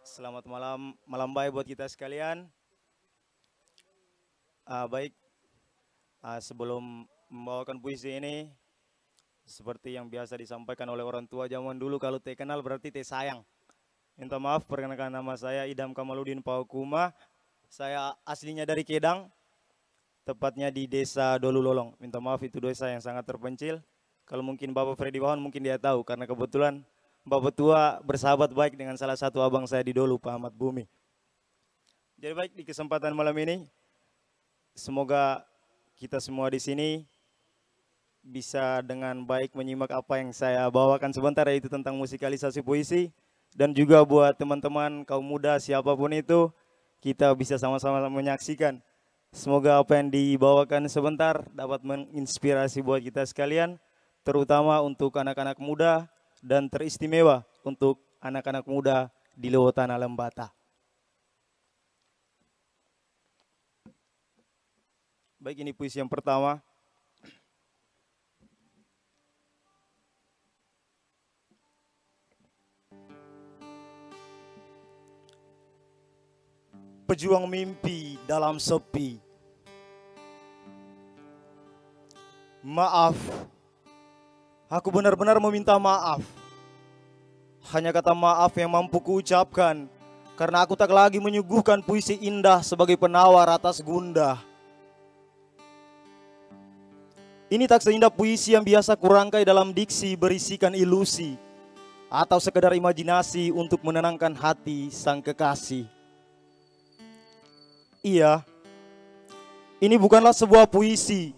Selamat malam, malam baik buat kita sekalian. Baik, sebelum membawakan puisi ini, seperti yang biasa disampaikan oleh orang tua zaman dulu, kalau te kenal berarti te sayang. Minta maaf, perkenalkan nama saya Idam Kamaludin Paukuma. Saya aslinya dari Kedang, tepatnya di desa Dolu Lolong. Minta maaf, itu desa yang sangat terpencil. Kalau mungkin Bapak Freddy Wawan mungkin dia tahu, karena kebetulan Bapak tua bersahabat baik dengan salah satu abang saya di Dolu, Pak Ahmad Bumi. Jadi baik, di kesempatan malam ini, semoga kita semua di sini bisa dengan baik menyimak apa yang saya bawakan sebentar, yaitu tentang musikalisasi puisi. Dan juga buat teman-teman kaum muda siapapun itu, kita bisa sama-sama menyaksikan. Semoga apa yang dibawakan sebentar dapat menginspirasi buat kita sekalian, terutama untuk anak-anak muda dan teristimewa untuk anak-anak muda di luar tanah Lembata. Baik, ini puisi yang pertama. Pejuang mimpi dalam sepi. Maaf, aku benar-benar meminta maaf. Hanya kata maaf yang mampu kuucapkan, karena aku tak lagi menyuguhkan puisi indah sebagai penawar atas gundah. Ini tak seindah puisi yang biasa kurangkai dalam diksi berisikan ilusi, atau sekedar imajinasi untuk menenangkan hati sang kekasih. Iya, ini bukanlah sebuah puisi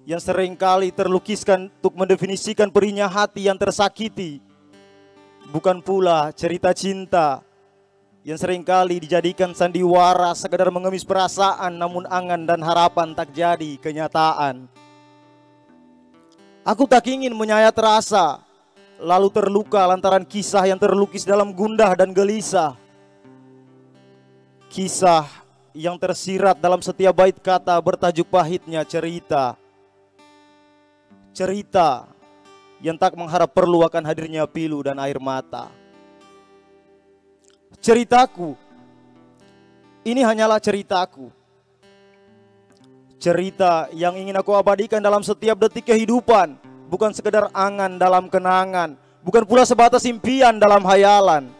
yang seringkali terlukiskan untuk mendefinisikan perihnya hati yang tersakiti. Bukan pula cerita cinta yang seringkali dijadikan sandiwara sekedar mengemis perasaan, namun angan dan harapan tak jadi kenyataan. Aku tak ingin menyayat rasa, lalu terluka lantaran kisah yang terlukis dalam gundah dan gelisah. Kisah yang tersirat dalam setiap bait kata bertajuk pahitnya cerita. Cerita yang tak mengharap perlu akan hadirnya pilu dan air mata. Ceritaku, ini hanyalah ceritaku. Cerita yang ingin aku abadikan dalam setiap detik kehidupan. Bukan sekedar angan dalam kenangan, bukan pula sebatas impian dalam hayalan.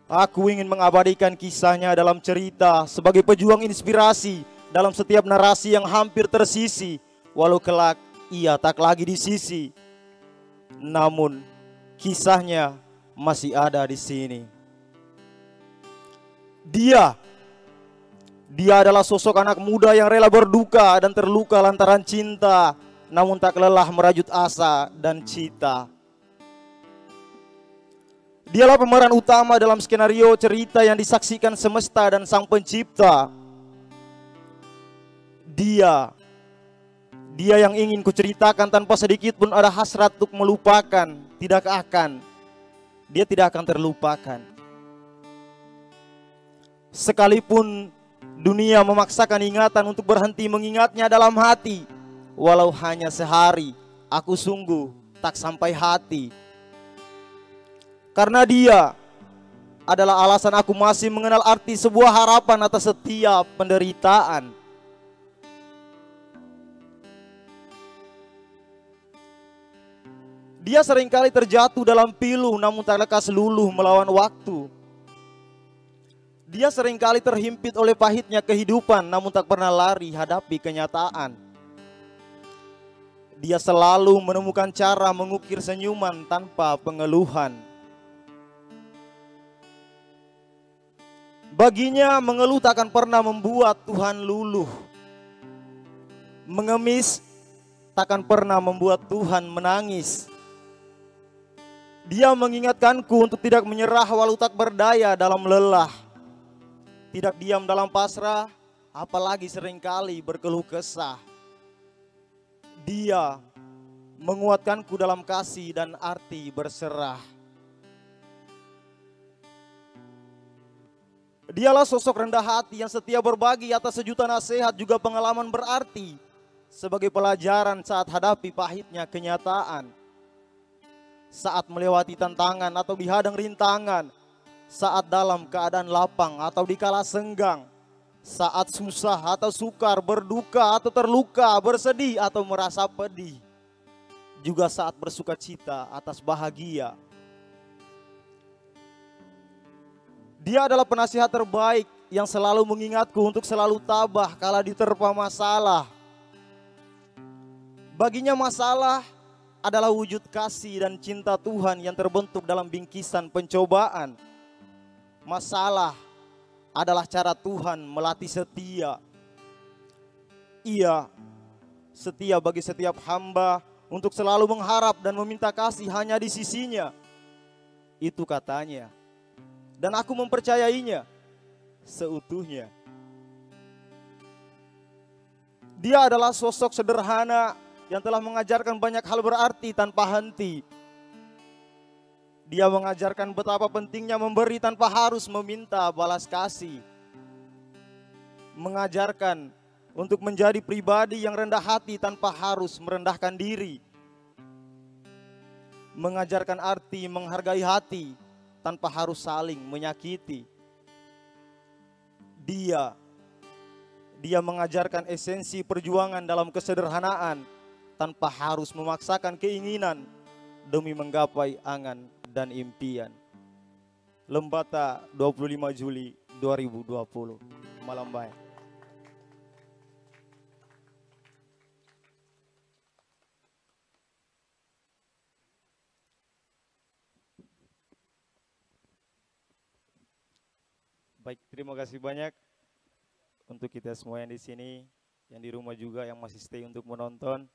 Aku ingin mengabadikan kisahnya dalam cerita sebagai pejuang inspirasi dalam setiap narasi yang hampir tersisi, walau kelak ia tak lagi di sisi. Namun kisahnya masih ada di sini. Dia adalah sosok anak muda yang rela berduka dan terluka lantaran cinta, namun tak lelah merajut asa dan cita. Dialah pemeran utama dalam skenario cerita yang disaksikan semesta dan sang pencipta. Dia yang ingin kuceritakan tanpa sedikit pun ada hasrat untuk melupakan. Dia tidak akan terlupakan. Sekalipun dunia memaksakan ingatan untuk berhenti mengingatnya dalam hati, walau hanya sehari, aku sungguh tak sampai hati. Karena dia adalah alasan aku masih mengenal arti sebuah harapan atas setiap penderitaan. Dia seringkali terjatuh dalam pilu namun tak lekas luluh melawan waktu. Dia seringkali terhimpit oleh pahitnya kehidupan namun tak pernah lari hadapi kenyataan. Dia selalu menemukan cara mengukir senyuman tanpa pengeluhan. Baginya mengeluh tak akan pernah membuat Tuhan luluh. Mengemis tak akan pernah membuat Tuhan menangis. Dia mengingatkanku untuk tidak menyerah walau tak berdaya dalam lelah. Tidak diam dalam pasrah, apalagi seringkali berkeluh kesah. Dia menguatkanku dalam kasih dan arti berserah. Dialah sosok rendah hati yang setia berbagi atas sejuta nasihat juga pengalaman berarti sebagai pelajaran saat hadapi pahitnya kenyataan. saat melewati tantangan atau dihadang rintangan, saat dalam keadaan lapang atau dikala senggang, saat susah atau sukar, berduka atau terluka, bersedih atau merasa pedih, juga saat bersuka cita atas bahagia. Dia adalah penasihat terbaik yang selalu mengingatku untuk selalu tabah kala diterpa masalah. Baginya masalah adalah wujud kasih dan cinta Tuhan yang terbentuk dalam bingkisan pencobaan. Masalah adalah cara Tuhan melatih setia. Ia setia bagi setiap hamba untuk selalu mengharap dan meminta kasih hanya di sisinya. Itu katanya. Dan aku mempercayainya seutuhnya. Dia adalah sosok sederhana yang telah mengajarkan banyak hal berarti tanpa henti. Dia mengajarkan betapa pentingnya memberi tanpa harus meminta balas kasih. Mengajarkan untuk menjadi pribadi yang rendah hati tanpa harus merendahkan diri. Mengajarkan arti menghargai hati tanpa harus saling menyakiti. Dia mengajarkan esensi perjuangan dalam kesederhanaan tanpa harus memaksakan keinginan demi menggapai angan dan impian. Lembata 25 Juli 2020. Malam baik. Baik, terima kasih banyak untuk kita semua yang di sini, yang di rumah juga yang masih stay untuk menonton.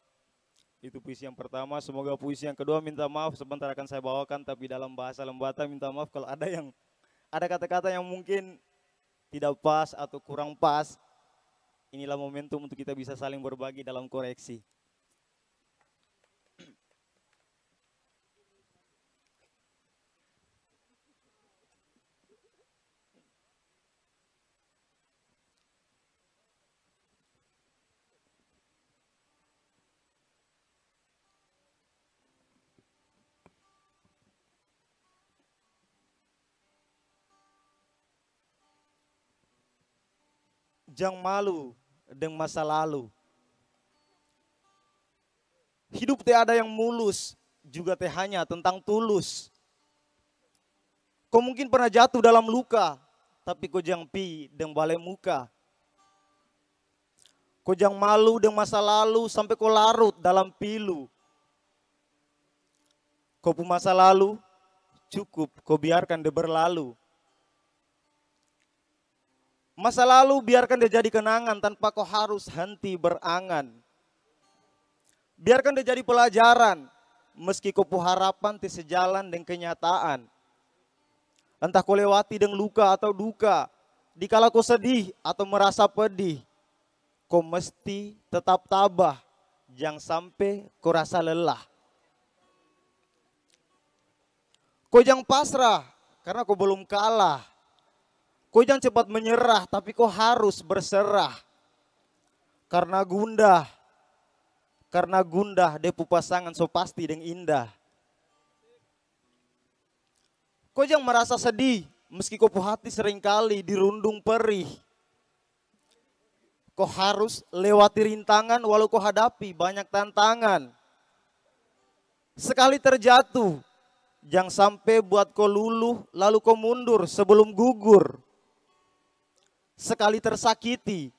Itu puisi yang pertama. Semoga puisi yang kedua, minta maaf sebentar akan saya bawakan, tapi dalam bahasa Lembata minta maaf kalau ada kata-kata yang mungkin tidak pas atau kurang pas. Inilah momentum untuk kita bisa saling berbagi dalam koreksi. Jang malu dengan masa lalu. Hidup teh ada yang mulus, juga teh hanya tentang tulus. Kau mungkin pernah jatuh dalam luka, tapi kau jang pi dengan balai muka. Kau jang malu dengan masa lalu sampai kau larut dalam pilu. Kau pu masa lalu cukup kau biarkan dia berlalu. Masa lalu biarkan dia jadi kenangan tanpa kau harus henti berangan. Biarkan dia jadi pelajaran meski kau pu harapan tidak sejalan dengan kenyataan. Entah kau lewati dengan luka atau duka, dikala kau sedih atau merasa pedih, kau mesti tetap tabah, jangan sampai kau rasa lelah. Kau jangan pasrah karena kau belum kalah. Kau jangan cepat menyerah, tapi kau harus berserah. Karena gundah depu pasangan so pasti deng indah. Kau jangan merasa sedih, meski kau pu hati seringkali dirundung perih. Kau harus lewati rintangan walau kau hadapi banyak tantangan. Sekali terjatuh, jangan sampai buat kau luluh lalu kau mundur sebelum gugur. Sekali tersakiti,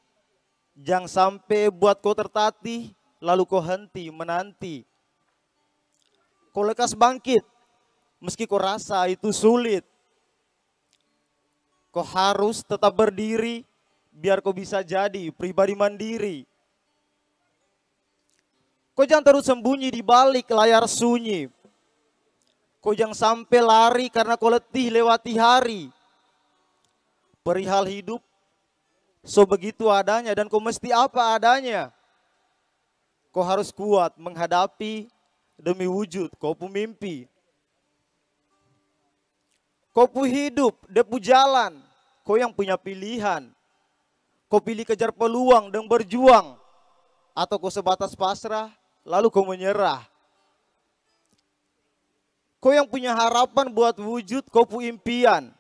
jangan sampai buat kau tertatih, lalu kau henti menanti. Kau lekas bangkit, meski kau rasa itu sulit. Kau harus tetap berdiri, biar kau bisa jadi pribadi mandiri. Kau jangan terus sembunyi di balik layar sunyi. Kau jangan sampai lari karena kau letih lewati hari. Perihal hidup, so begitu adanya dan kau mesti apa adanya. Kau harus kuat menghadapi demi wujud kau pu mimpi. Kau pu hidup, dia pu jalan, kau yang punya pilihan. Kau pilih kejar peluang dan berjuang, atau kau sebatas pasrah lalu kau menyerah. Kau yang punya harapan buat wujud kau pu impian.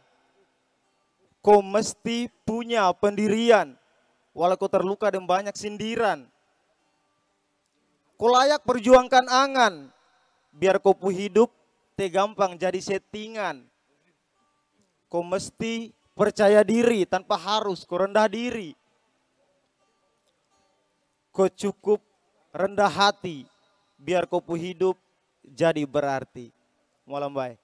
Kau mesti punya pendirian. Walau kau terluka dan banyak sindiran. Kau layak perjuangkan angan. Biar kau pu hidup te gampang jadi settingan. Kau mesti percaya diri tanpa harus kau rendah diri. Kau cukup rendah hati. Biar kau pu hidup jadi berarti. Malam baik.